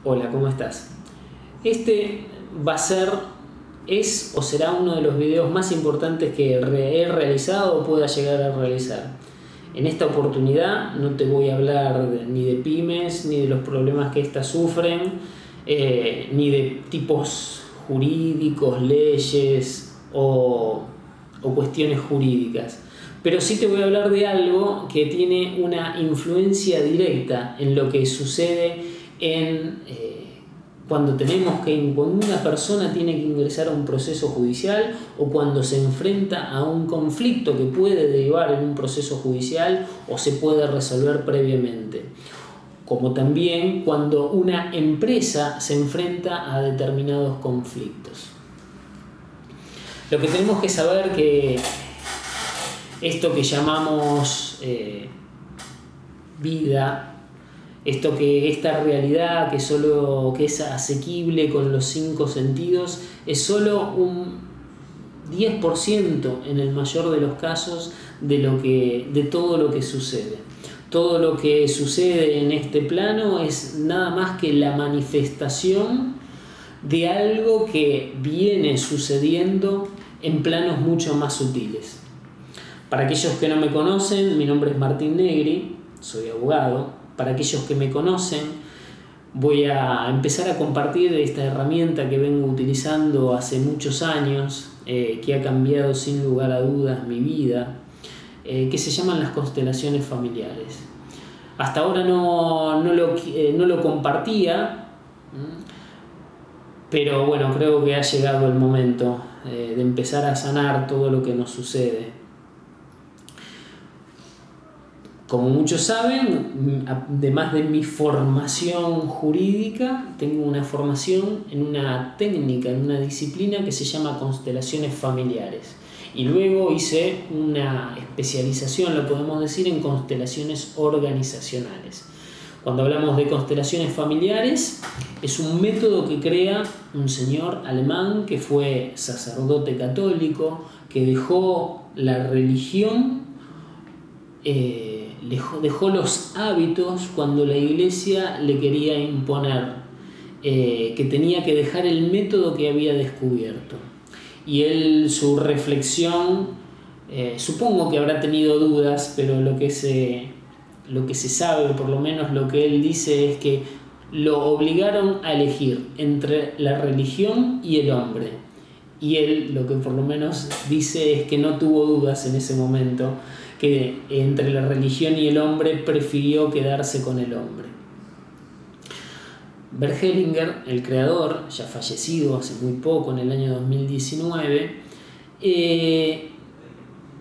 Hola, ¿cómo estás? Este va a ser, es o será uno de los videos más importantes que he realizado o pueda llegar a realizar. En esta oportunidad no te voy a hablar ni de pymes, ni de los problemas que éstas sufren, ni de tipos jurídicos, leyes o cuestiones jurídicas. Pero sí te voy a hablar de algo que tiene una influencia directa en lo que sucede cuando una persona tiene que ingresar a un proceso judicial o cuando se enfrenta a un conflicto que puede derivar en un proceso judicial o se puede resolver previamente. Como también cuando una empresa se enfrenta a determinados conflictos. Lo que tenemos que saber que esto que llamamos vida, esta realidad que es asequible con los 5 sentidos, es solo un 10% en el mayor de los casos de todo lo que sucede. Todo lo que sucede en este plano es nada más que la manifestación de algo que viene sucediendo en planos mucho más sutiles. Para aquellos que no me conocen, mi nombre es Martín Negri, soy abogado. Para aquellos que me conocen, voy a empezar a compartir esta herramienta que vengo utilizando hace muchos años, que ha cambiado sin lugar a dudas mi vida, que se llaman las constelaciones familiares. Hasta ahora no lo compartía, pero bueno, creo que ha llegado el momento de empezar a sanar todo lo que nos sucede. Como muchos saben, además de mi formación jurídica, tengo una formación en una técnica, en una disciplina que se llama constelaciones familiares. Y luego hice una especialización, lo podemos decir, en constelaciones organizacionales. Cuando hablamos de constelaciones familiares, es un método que crea un señor alemán que fue sacerdote católico, que dejó la religión, dejó los hábitos cuando la iglesia le quería imponer que tenía que dejar el método que había descubierto. Y él, su reflexión, supongo que habrá tenido dudas, pero lo que se sabe, o por lo menos lo que él dice, es que lo obligaron a elegir entre la religión y el hombre. Y él, lo que por lo menos dice, es que no tuvo dudas en ese momento, que entre la religión y el hombre prefirió quedarse con el hombre. Bert Hellinger, el creador, ya fallecido hace muy poco, en el año 2019,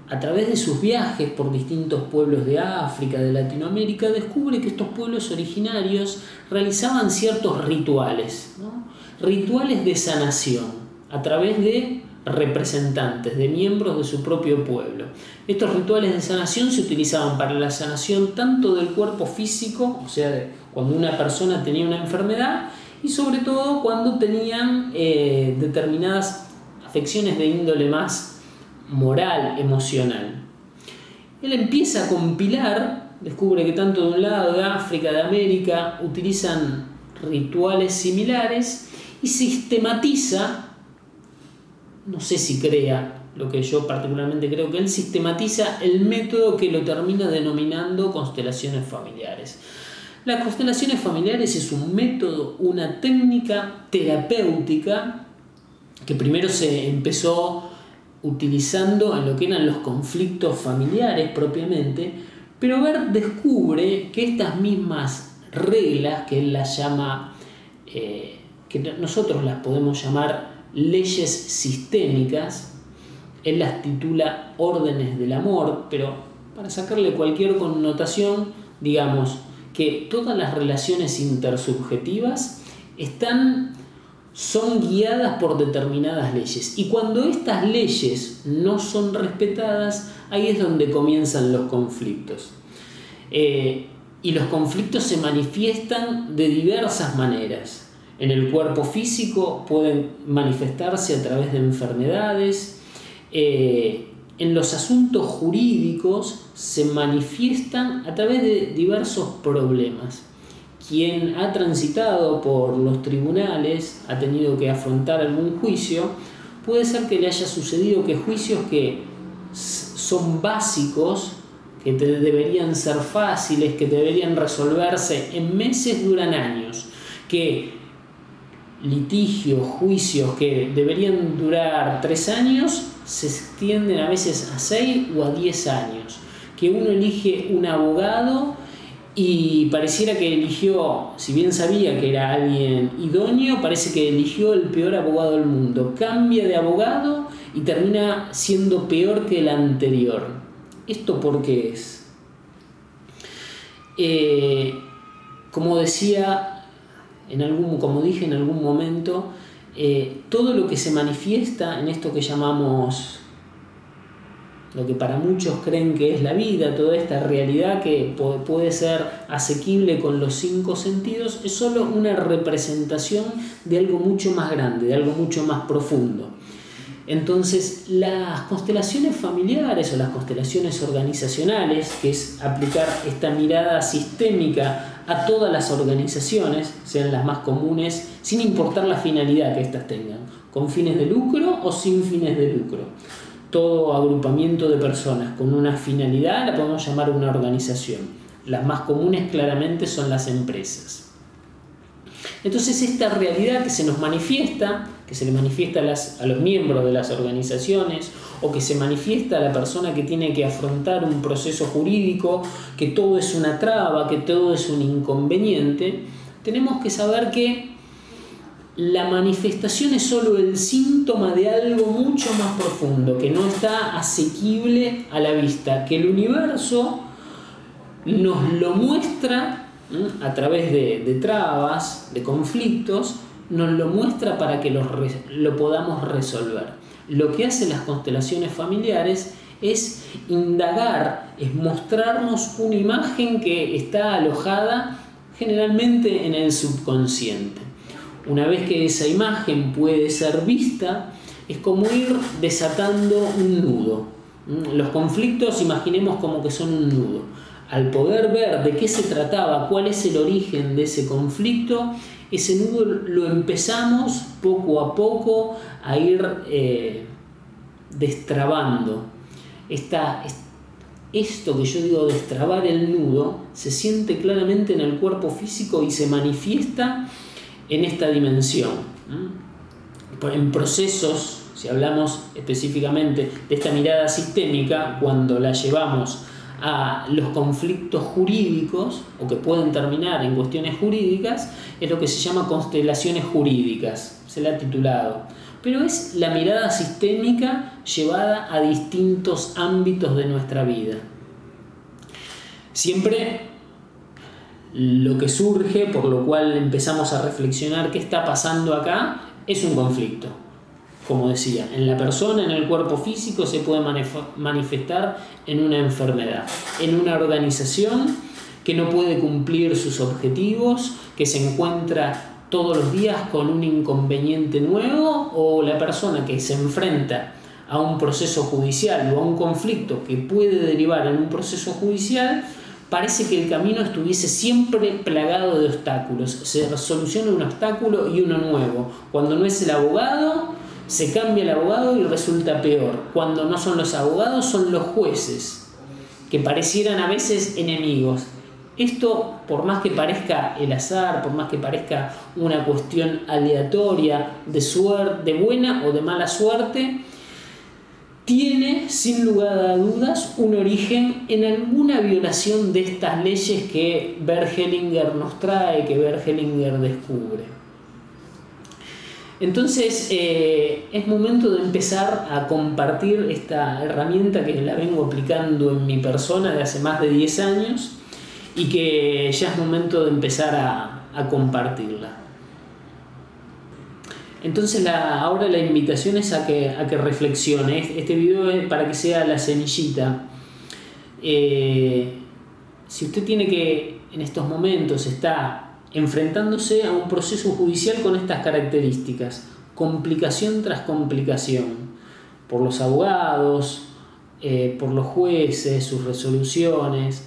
a través de sus viajes por distintos pueblos de África, de Latinoamérica, descubre que estos pueblos originarios realizaban ciertos rituales, ¿no? Rituales de sanación, a través de representantes, de miembros de su propio pueblo. Estos rituales de sanación se utilizaban para la sanación tanto del cuerpo físico, o sea, cuando una persona tenía una enfermedad, y sobre todo cuando tenían determinadas afecciones de índole más moral, emocional. Él empieza a compilar, descubre que tanto de un lado de África, de América, utilizan rituales similares y sistematiza. No sé si crea lo que yo particularmente creo, que él sistematiza el método que lo termina denominando constelaciones familiares. Las constelaciones familiares es un método, una técnica terapéutica que primero se empezó utilizando en lo que eran los conflictos familiares propiamente, pero Bert descubre que estas mismas reglas, que él las llama, que nosotros las podemos llamar leyes sistémicas, él las titula órdenes del amor, pero para sacarle cualquier connotación, digamos que todas las relaciones intersubjetivas son guiadas por determinadas leyes, y cuando estas leyes no son respetadas, ahí es donde comienzan los conflictos. Y los conflictos se manifiestan de diversas maneras. En el cuerpo físico pueden manifestarse a través de enfermedades. En los asuntos jurídicos se manifiestan a través de diversos problemas. quien ha transitado por los tribunales, ha tenido que afrontar algún juicio, puede ser que le haya sucedido que juicios que son básicos, que deberían ser fáciles, que deberían resolverse en meses, duran años, que litigios, juicios que deberían durar 3 años, se extienden a veces a 6 o a 10 años, que uno elige un abogado y pareciera que eligió, si bien sabía que era alguien idóneo, parece que eligió el peor abogado del mundo, cambia de abogado y termina siendo peor que el anterior. ¿Esto por qué es? Como decía, como dije en algún momento, todo lo que se manifiesta en esto que llamamos, lo que para muchos creen que es la vida, toda esta realidad que puede ser asequible con los 5 sentidos, es solo una representación de algo mucho más grande, de algo mucho más profundo. Entonces, las constelaciones familiares o las constelaciones organizacionales, que es aplicar esta mirada sistémica a todas las organizaciones, sean las más comunes, sin importar la finalidad que éstas tengan, con fines de lucro o sin fines de lucro. Todo agrupamiento de personas con una finalidad la podemos llamar una organización. Las más comunes claramente son las empresas. Entonces esta realidad que se nos manifiesta, que se le manifiesta a los miembros de las organizaciones, o que se manifiesta a la persona que tiene que afrontar un proceso jurídico, que todo es una traba, que todo es un inconveniente, tenemos que saber que la manifestación es solo el síntoma de algo mucho más profundo, que no está asequible a la vista, que el universo nos lo muestra a través de trabas, de conflictos, nos lo muestra para que lo podamos resolver. Lo que hacen las constelaciones familiares es indagar, es mostrarnos una imagen que está alojada generalmente en el subconsciente. Una vez que esa imagen puede ser vista, es como ir desatando un nudo. Los conflictos, imaginemos como que son un nudo. Al poder ver de qué se trataba, cuál es el origen de ese conflicto, ese nudo lo empezamos poco a poco a ir destrabando. Esto que yo digo, destrabar el nudo, se siente claramente en el cuerpo físico y se manifiesta en esta dimensión. En procesos, si hablamos específicamente de esta mirada sistémica, cuando la llevamos a los conflictos jurídicos, o que pueden terminar en cuestiones jurídicas, es lo que se llama constelaciones jurídicas, se la ha titulado. Pero es la mirada sistémica llevada a distintos ámbitos de nuestra vida. Siempre lo que surge, por lo cual empezamos a reflexionar qué está pasando acá, es un conflicto. Como decía, en la persona, en el cuerpo físico, se puede manifestar en una enfermedad, en una organización que no puede cumplir sus objetivos, que se encuentra todos los días con un inconveniente nuevo, o la persona que se enfrenta a un proceso judicial o a un conflicto que puede derivar en un proceso judicial, parece que el camino estuviese siempre plagado de obstáculos. Se soluciona un obstáculo y uno nuevo. Cuando no es el abogado, se cambia el abogado y resulta peor. Cuando no son los abogados, son los jueces, que parecieran a veces enemigos. Esto, por más que parezca el azar, por más que parezca una cuestión aleatoria de suerte, de buena o de mala suerte, tiene, sin lugar a dudas, un origen en alguna violación de estas leyes que Bert Hellinger nos trae, que Bert Hellinger descubre. Entonces, es momento de empezar a compartir esta herramienta que la vengo aplicando en mi persona de hace más de 10 años y que ya es momento de empezar a compartirla. Entonces ahora la invitación es a que reflexione. Este video es para que sea la semillita. Si usted tiene que, en estos momentos, está enfrentándose a un proceso judicial con estas características, complicación tras complicación, por los abogados, por los jueces, sus resoluciones,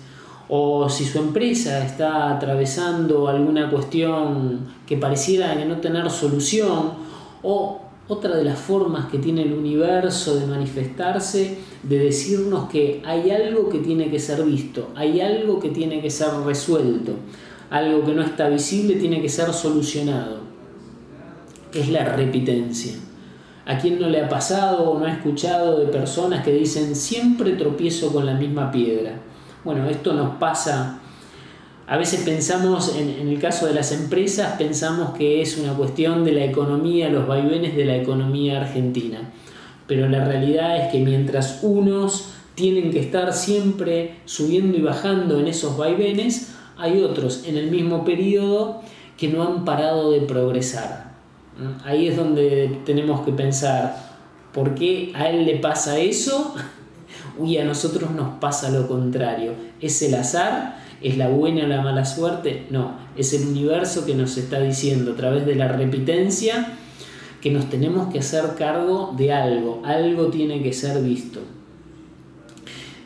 o si su empresa está atravesando alguna cuestión que pareciera que no tener solución, o otra de las formas que tiene el universo de manifestarse, de decirnos que hay algo que tiene que ser visto, hay algo que tiene que ser resuelto, algo que no está visible tiene que ser solucionado. Es la repitencia. ¿A quién no le ha pasado o no ha escuchado de personas que dicen siempre tropiezo con la misma piedra? Bueno, esto nos pasa. A veces pensamos, en el caso de las empresas, pensamos que es una cuestión de la economía, los vaivenes de la economía argentina. Pero la realidad es que mientras unos tienen que estar siempre subiendo y bajando en esos vaivenes, hay otros en el mismo periodo que no han parado de progresar. Ahí es donde tenemos que pensar, ¿por qué a él le pasa eso y a nosotros nos pasa lo contrario? ¿Es el azar? ¿Es la buena o la mala suerte? No, es el universo que nos está diciendo a través de la repitencia que nos tenemos que hacer cargo de algo, algo tiene que ser visto.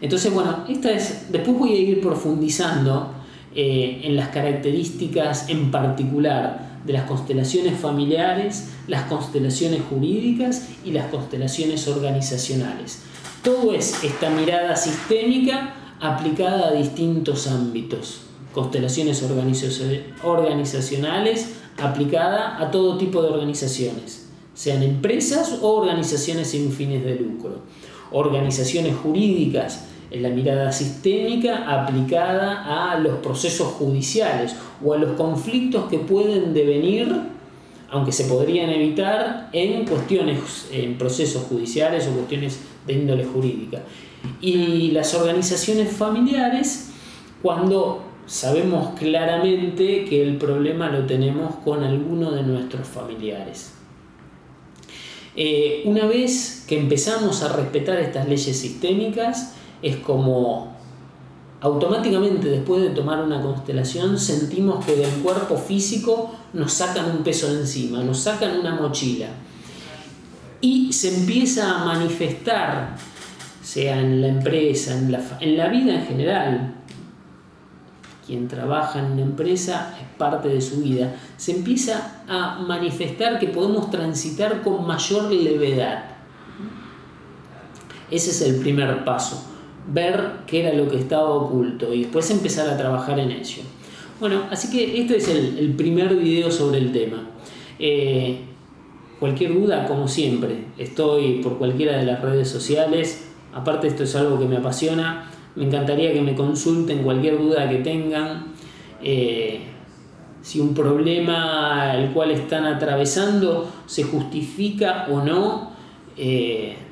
Entonces, bueno, después voy a ir profundizando en las características en particular de las constelaciones familiares, las constelaciones jurídicas y las constelaciones organizacionales. Todo es esta mirada sistémica aplicada a distintos ámbitos. Constelaciones organizacionales aplicada a todo tipo de organizaciones, sean empresas o organizaciones sin fines de lucro. Organizaciones jurídicas, en la mirada sistémica aplicada a los procesos judiciales o a los conflictos que pueden devenir, aunque se podrían evitar, en procesos judiciales o cuestiones de índole jurídica. Y las organizaciones familiares, cuando sabemos claramente que el problema lo tenemos con alguno de nuestros familiares. Una vez que empezamos a respetar estas leyes sistémicas, es como automáticamente después de tomar una constelación sentimos que del cuerpo físico nos sacan un peso de encima, nos sacan una mochila y se empieza a manifestar, sea en la empresa, en la vida en general. Quien trabaja en una empresa es parte de su vida. Se empieza a manifestar que podemos transitar con mayor levedad. Ese es el primer paso. Ver qué era lo que estaba oculto y después empezar a trabajar en ello. Bueno, así que este es el primer video sobre el tema. Cualquier duda, como siempre, estoy por cualquiera de las redes sociales. Aparte, esto es algo que me apasiona. Me encantaría que me consulten cualquier duda que tengan. Si un problema el cual están atravesando se justifica o no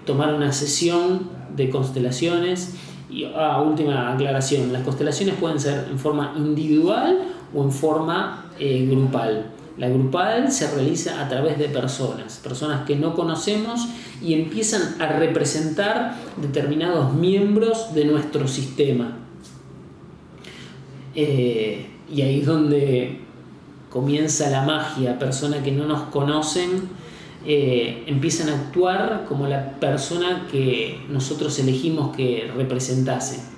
tomar una sesión de constelaciones. Y última aclaración, las constelaciones pueden ser en forma individual o en forma grupal. La grupal se realiza a través de personas que no conocemos y empiezan a representar determinados miembros de nuestro sistema. Y ahí es donde comienza la magia. Personas que no nos conocen empiezan a actuar como la persona que nosotros elegimos que representase.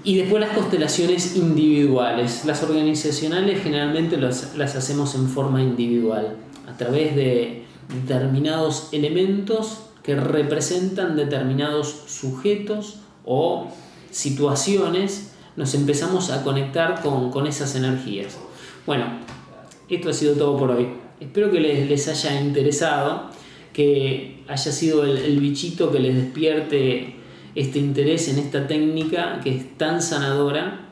Y después las constelaciones individuales. Las organizacionales generalmente las hacemos en forma individual, a través de determinados elementos que representan determinados sujetos o situaciones. Nos empezamos a conectar con esas energías. Bueno, esto ha sido todo por hoy. Espero que les haya interesado, que haya sido el bichito que les despierte este interés en esta técnica que es tan sanadora.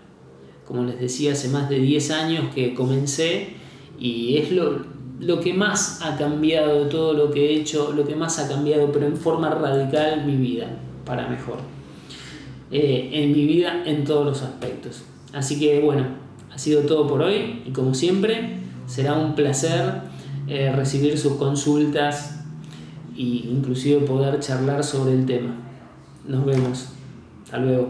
Como les decía, hace más de 10 años que comencé y es lo que más ha cambiado de todo lo que he hecho, lo que más ha cambiado, pero en forma radical, mi vida, para mejor. En mi vida, en todos los aspectos. Así que bueno, ha sido todo por hoy y como siempre, será un placer recibir sus consultas e inclusive poder charlar sobre el tema. Nos vemos. Hasta luego.